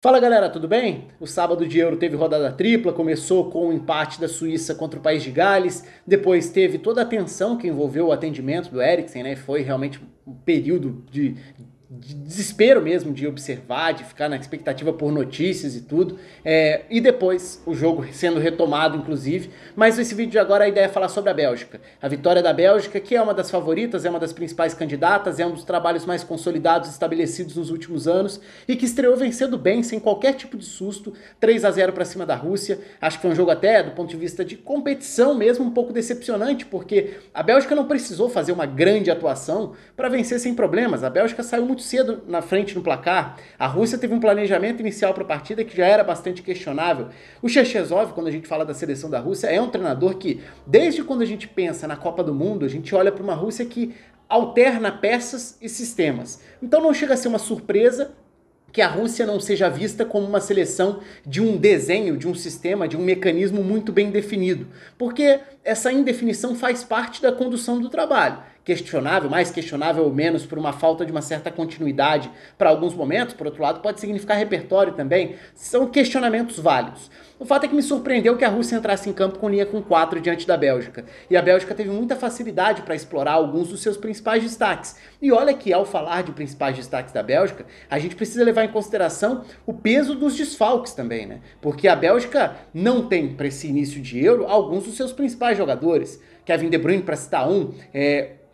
Fala galera, tudo bem? O sábado de Euro teve rodada tripla, começou com o empate da Suíça contra o País de Gales, depois teve toda a tensão que envolveu o atendimento do Eriksen, né? Foi realmente um período de desespero mesmo de observar, de ficar na expectativa por notícias e tudo. E depois o jogo sendo retomado, inclusive. Mas esse vídeo de agora a ideia é falar sobre a Bélgica. A vitória da Bélgica, que é uma das favoritas, é uma das principais candidatas, é um dos trabalhos mais consolidados estabelecidos nos últimos anos e que estreou vencendo bem, sem qualquer tipo de susto, 3-0 para cima da Rússia. Acho que foi um jogo até, do ponto de vista de competição mesmo, um pouco decepcionante, porque a Bélgica não precisou fazer uma grande atuação para vencer sem problemas. A Bélgica saiu muito cedo na frente no placar. A Rússia teve um planejamento inicial para a partida que já era bastante questionável. O Cherchezov, quando a gente fala da seleção da Rússia, é um treinador que, desde quando a gente pensa na Copa do Mundo, a gente olha para uma Rússia que alterna peças e sistemas. Então não chega a ser uma surpresa que a Rússia não seja vista como uma seleção de um desenho, de um sistema, de um mecanismo muito bem definido, porque essa indefinição faz parte da condução do trabalho. Questionável, mais questionável ou menos, por uma falta de uma certa continuidade para alguns momentos, por outro lado, pode significar repertório também, são questionamentos válidos. O fato é que me surpreendeu que a Rússia entrasse em campo com linha com 4 diante da Bélgica, e a Bélgica teve muita facilidade para explorar alguns dos seus principais destaques. E olha que ao falar de principais destaques da Bélgica, a gente precisa levar em consideração o peso dos desfalques também, né? Porque a Bélgica não tem, para esse início de Euro, alguns dos seus principais jogadores. Kevin De Bruyne, para citar um,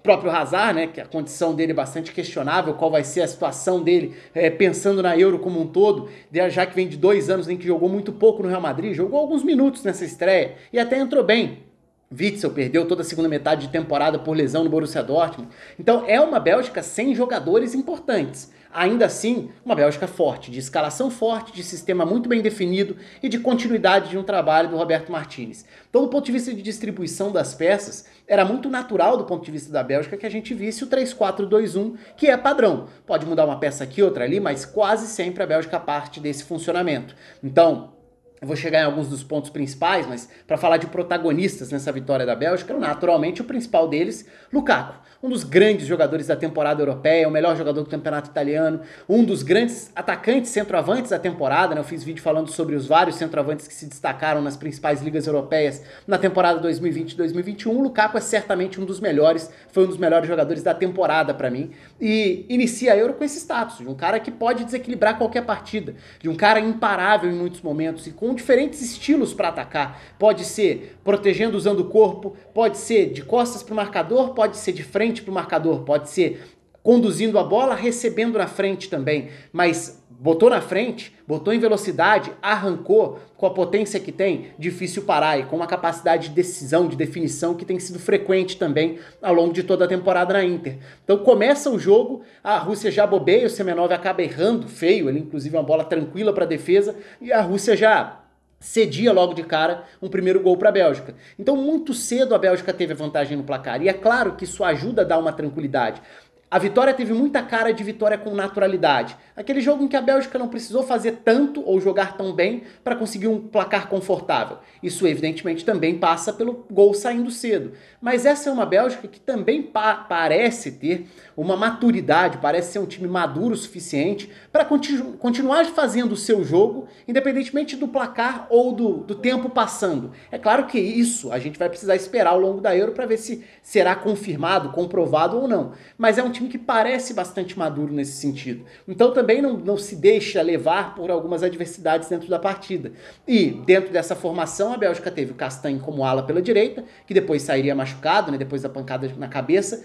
próprio Hazard, né, que a condição dele é bastante questionável, qual vai ser a situação dele, pensando na Euro como um todo, já que vem de 2 anos em que jogou muito pouco no Real Madrid, jogou alguns minutos nessa estreia e até entrou bem. Witzel perdeu toda a segunda metade de temporada por lesão no Borussia Dortmund. Então é uma Bélgica sem jogadores importantes. Ainda assim, uma Bélgica forte, de escalação forte, de sistema muito bem definido e de continuidade de um trabalho do Roberto Martinez. Então, do ponto de vista de distribuição das peças, era muito natural do ponto de vista da Bélgica que a gente visse o 3-4-2-1, que é padrão. Pode mudar uma peça aqui, outra ali, mas quase sempre a Bélgica parte desse funcionamento. Então, eu vou chegar em alguns dos pontos principais, mas para falar de protagonistas nessa vitória da Bélgica, naturalmente o principal deles, Lukaku, um dos grandes jogadores da temporada europeia, o melhor jogador do campeonato italiano, um dos grandes atacantes centroavantes da temporada, né? Eu fiz vídeo falando sobre os vários centroavantes que se destacaram nas principais ligas europeias na temporada 2020-2021. O Lukaku é certamente um dos melhores, foi um dos melhores jogadores da temporada para mim e inicia a Euro com esse status de um cara que pode desequilibrar qualquer partida, de um cara imparável em muitos momentos e com diferentes estilos para atacar. Pode ser protegendo usando o corpo, pode ser de costas para o marcador, pode ser de frente para o marcador, pode ser conduzindo a bola, recebendo na frente também, mas botou na frente, botou em velocidade, arrancou com a potência que tem, difícil parar e com uma capacidade de decisão, de definição que tem sido frequente também ao longo de toda a temporada na Inter. Então começa o jogo, a Rússia já bobeia, o Semenov acaba errando feio, ele inclusive uma bola tranquila para a defesa e a Rússia já cedia logo de cara um primeiro gol para a Bélgica. Então muito cedo a Bélgica teve a vantagem no placar e é claro que isso ajuda a dar uma tranquilidade. A vitória teve muita cara de vitória com naturalidade. Aquele jogo em que a Bélgica não precisou fazer tanto ou jogar tão bem para conseguir um placar confortável. Isso evidentemente também passa pelo gol saindo cedo. Mas essa é uma Bélgica que também parece ter uma maturidade, parece ser um time maduro o suficiente para continuar fazendo o seu jogo, independentemente do placar ou do tempo passando. É claro que isso a gente vai precisar esperar ao longo da Euro para ver se será confirmado, comprovado ou não. Mas é um time que parece bastante maduro nesse sentido. Então também não se deixa levar por algumas adversidades dentro da partida. E dentro dessa formação, a Bélgica teve o Castanhe como ala pela direita, que depois sairia machucado, né, depois da pancada na cabeça.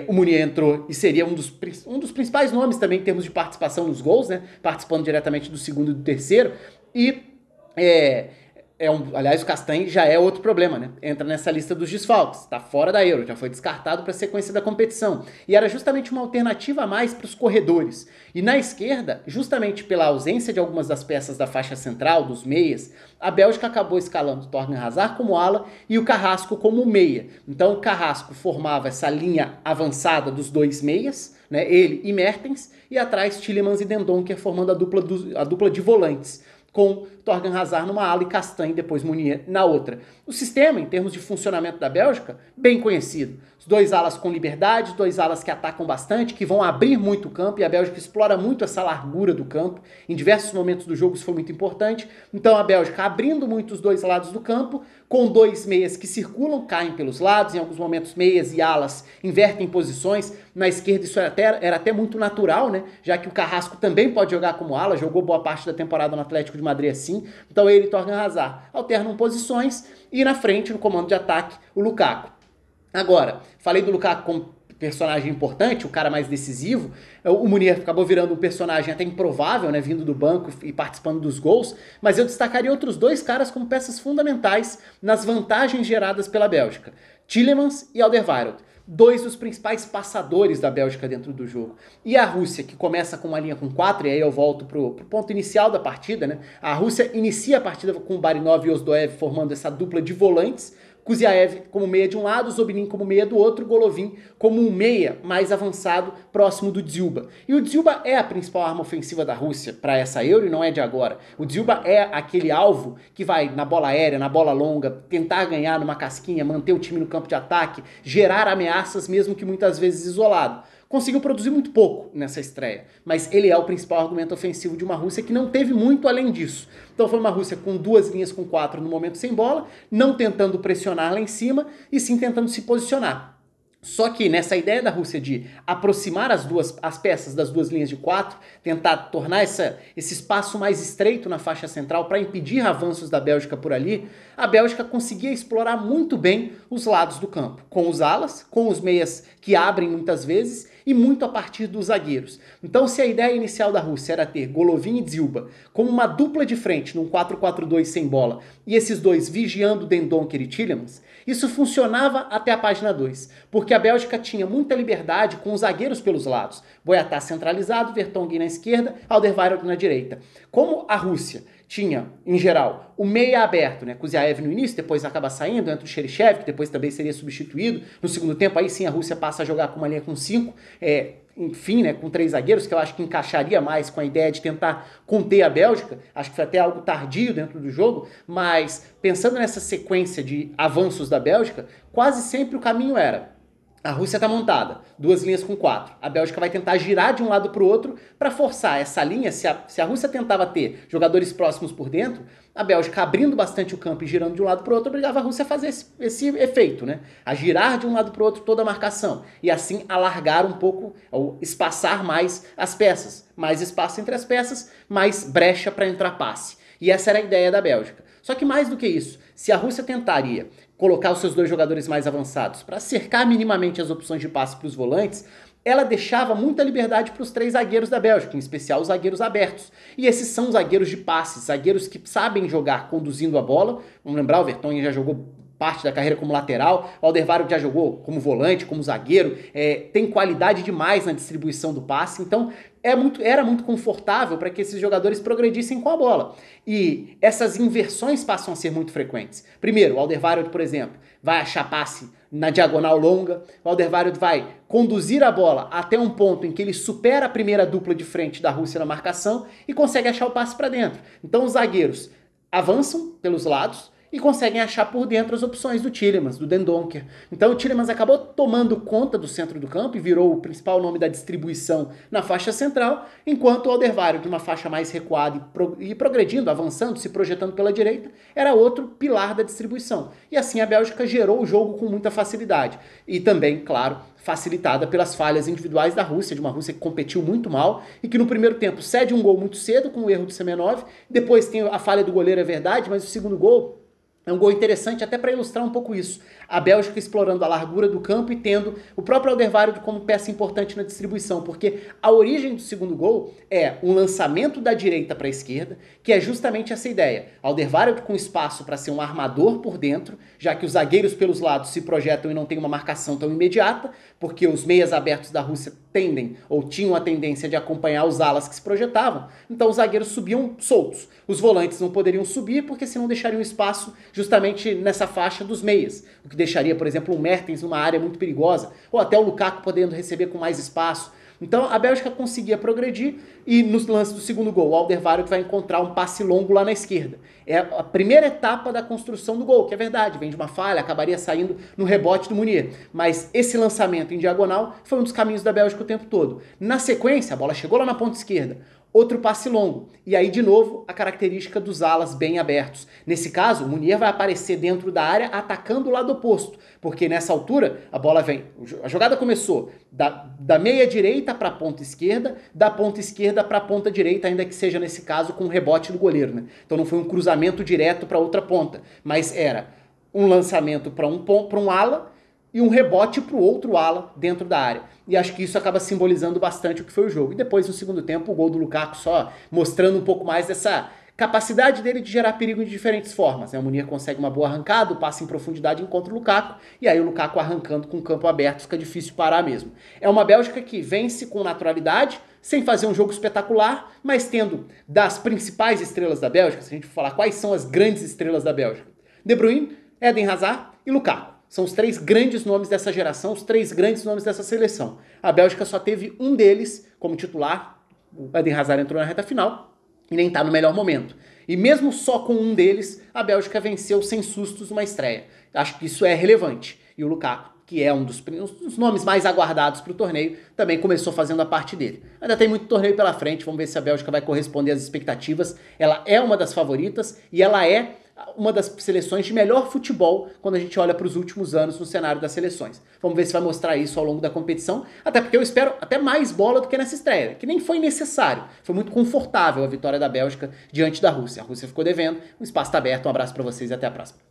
O Munier entrou e seria um dos principais nomes também em termos de participação nos gols, né, participando diretamente do segundo e do terceiro. E aliás, o Castanhe já é outro problema, né? Entra nessa lista dos desfalques, tá fora da Euro, já foi descartado para a sequência da competição. E era justamente uma alternativa a mais para os corredores. E na esquerda, justamente pela ausência de algumas das peças da faixa central, dos meias, a Bélgica acabou escalando o Torgan Hazard como ala e o Carrasco como meia. Então o Carrasco formava essa linha avançada dos dois meias, né? Ele e Mertens, e atrás Tielemans e Dendoncker formando a dupla de volantes. com Thorgan Hazard numa ala e Castagne, depois Meunier na outra. O sistema, em termos de funcionamento da Bélgica, bem conhecido. Os dois alas com liberdade, dois alas que atacam bastante, que vão abrir muito o campo, e a Bélgica explora muito essa largura do campo. Em diversos momentos do jogo isso foi muito importante. Então a Bélgica abrindo muito os dois lados do campo, com dois meias que circulam, caem pelos lados, em alguns momentos meias e alas invertem posições. Na esquerda isso era até muito natural, né? Já que o Carrasco também pode jogar como ala, jogou boa parte da temporada no Atlético de Madrid assim. Então ele e Thorgan Hazard alternam posições e na frente, no comando de ataque, o Lukaku. Agora, falei do Lukaku como personagem importante, o cara mais decisivo. O Meunier acabou virando um personagem até improvável, né, vindo do banco e participando dos gols, mas eu destacaria outros dois caras como peças fundamentais nas vantagens geradas pela Bélgica. Tielemans e Alderweireld. Dois dos principais passadores da Bélgica dentro do jogo. E a Rússia, que começa com uma linha com 4, e aí eu volto pro ponto inicial da partida, né? A Rússia inicia a partida com o Barinov e Ozdoev formando essa dupla de volantes, Kuziaev como meia de um lado, Zobnin como meia do outro, Golovin como um meia mais avançado, próximo do Dzюba. E o Dzюba é a principal arma ofensiva da Rússia para essa Euro e não é de agora. O Dzюba é aquele alvo que vai na bola aérea, na bola longa, tentar ganhar numa casquinha, manter o time no campo de ataque, gerar ameaças mesmo que muitas vezes isolado. Conseguiu produzir muito pouco nessa estreia, mas ele é o principal argumento ofensivo de uma Rússia que não teve muito além disso. Então foi uma Rússia com duas linhas com 4 no momento sem bola, não tentando pressionar lá em cima, e sim tentando se posicionar. Só que nessa ideia da Rússia de aproximar as peças das duas linhas de 4, tentar tornar esse espaço mais estreito na faixa central para impedir avanços da Bélgica por ali, a Bélgica conseguia explorar muito bem os lados do campo, com os alas, com os meias que abrem muitas vezes e muito a partir dos zagueiros. Então, se a ideia inicial da Rússia era ter Golovin e Dzюba como uma dupla de frente num 4-4-2 sem bola e esses dois vigiando Dendoncker e Tielemans, isso funcionava até a página 2, porque a Bélgica tinha muita liberdade com os zagueiros pelos lados. Boyata centralizado, Vertonghen na esquerda, Alderweireld na direita. Como a Rússia tinha, em geral, o meia aberto, né? Kuziaev no início, depois acaba saindo, entra o Cheryshev, que depois também seria substituído. No segundo tempo, aí sim a Rússia passa a jogar com uma linha com 5, enfim, né, com 3 zagueiros, que eu acho que encaixaria mais com a ideia de tentar conter a Bélgica. Acho que foi até algo tardio dentro do jogo, mas pensando nessa sequência de avanços da Bélgica, quase sempre o caminho era: a Rússia está montada, duas linhas com 4. A Bélgica vai tentar girar de um lado para o outro para forçar essa linha. Se a Rússia tentava ter jogadores próximos por dentro, a Bélgica abrindo bastante o campo e girando de um lado para o outro, obrigava a Rússia a fazer esse efeito, né? A girar de um lado para o outro toda a marcação. E assim alargar um pouco, ou espaçar mais as peças. Mais espaço entre as peças, mais brecha para entrar passe. E essa era a ideia da Bélgica. Só que mais do que isso, se a Rússia tentaria colocar os seus dois jogadores mais avançados para cercar minimamente as opções de passe para os volantes, ela deixava muita liberdade para os 3 zagueiros da Bélgica, em especial os zagueiros abertos. E esses são zagueiros de passes, zagueiros que sabem jogar conduzindo a bola. Vamos lembrar, o Vertonghen já jogou parte da carreira como lateral, o Alderweireld já jogou como volante, como zagueiro, tem qualidade demais na distribuição do passe, então era muito confortável para que esses jogadores progredissem com a bola. E essas inversões passam a ser muito frequentes. Primeiro, o Alderweireld, por exemplo, vai achar passe na diagonal longa, o Alderweireld vai conduzir a bola até um ponto em que ele supera a primeira dupla de frente da Rússia na marcação e consegue achar o passe para dentro. Então os zagueiros avançam pelos lados e conseguem achar por dentro as opções do Tielemans, do Dendoncker. Então o Tielemans acabou tomando conta do centro do campo e virou o principal nome da distribuição na faixa central, enquanto o Alderweireld, de uma faixa mais recuada e progredindo, avançando, se projetando pela direita, era outro pilar da distribuição. E assim a Bélgica gerou o jogo com muita facilidade. E também, claro, facilitada pelas falhas individuais da Rússia, de uma Rússia que competiu muito mal e que no primeiro tempo cede um gol muito cedo com o erro do Semenov, depois tem a falha do goleiro, é verdade, mas o segundo gol é um gol interessante até para ilustrar um pouco isso. A Bélgica explorando a largura do campo e tendo o próprio Alderweireld como peça importante na distribuição, porque a origem do segundo gol é um lançamento da direita para a esquerda, que é justamente essa ideia. Alderweireld com espaço para ser um armador por dentro, já que os zagueiros pelos lados se projetam e não tem uma marcação tão imediata, porque os meias abertos da Rússia tendem ou tinham a tendência de acompanhar os alas que se projetavam, então os zagueiros subiam soltos. Os volantes não poderiam subir porque senão deixariam espaço justamente nessa faixa dos meias, o que deixaria, por exemplo, o Mertens numa área muito perigosa, ou até o Lukaku podendo receber com mais espaço. Então a Bélgica conseguia progredir e no lance do segundo gol, o Alderweireld vai encontrar um passe longo lá na esquerda. É a primeira etapa da construção do gol, que é verdade, vem de uma falha, acabaria saindo no rebote do Meunier. Mas esse lançamento em diagonal foi um dos caminhos da Bélgica o tempo todo. Na sequência, a bola chegou lá na ponta esquerda, outro passe longo. E aí, de novo, a característica dos alas bem abertos. Nesse caso, o Meunier vai aparecer dentro da área atacando o lado oposto, porque nessa altura a bola vem... A jogada começou da meia direita para a ponta esquerda, da ponta esquerda para a ponta direita, ainda que seja nesse caso com um rebote do goleiro, né? Então não foi um cruzamento direto para outra ponta, mas era um lançamento para um ala e um rebote para o outro ala dentro da área. E acho que isso acaba simbolizando bastante o que foi o jogo. E depois, no segundo tempo, o gol do Lukaku só mostrando um pouco mais dessa capacidade dele de gerar perigo de diferentes formas. O Meunier consegue uma boa arrancada, passa em profundidade, encontra o Lukaku, e aí o Lukaku arrancando com o campo aberto fica difícil parar mesmo. É uma Bélgica que vence com naturalidade, sem fazer um jogo espetacular, mas tendo das principais estrelas da Bélgica, se a gente for falar quais são as grandes estrelas da Bélgica, De Bruyne, Eden Hazard e Lukaku. São os três grandes nomes dessa geração, os três grandes nomes dessa seleção. A Bélgica só teve um deles como titular, o Eden Hazard entrou na reta final, e nem está no melhor momento. E mesmo só com um deles, a Bélgica venceu sem sustos uma estreia. Acho que isso é relevante. E o Lukaku, que é um dos nomes mais aguardados para o torneio, também começou fazendo a parte dele. Ainda tem muito torneio pela frente, vamos ver se a Bélgica vai corresponder às expectativas. Ela é uma das favoritas e ela é uma das seleções de melhor futebol quando a gente olha para os últimos anos no cenário das seleções. Vamos ver se vai mostrar isso ao longo da competição, até porque eu espero até mais bola do que nessa estreia, que nem foi necessário. Foi muito confortável a vitória da Bélgica diante da Rússia. A Rússia ficou devendo, o espaço está aberto, um abraço para vocês e até a próxima.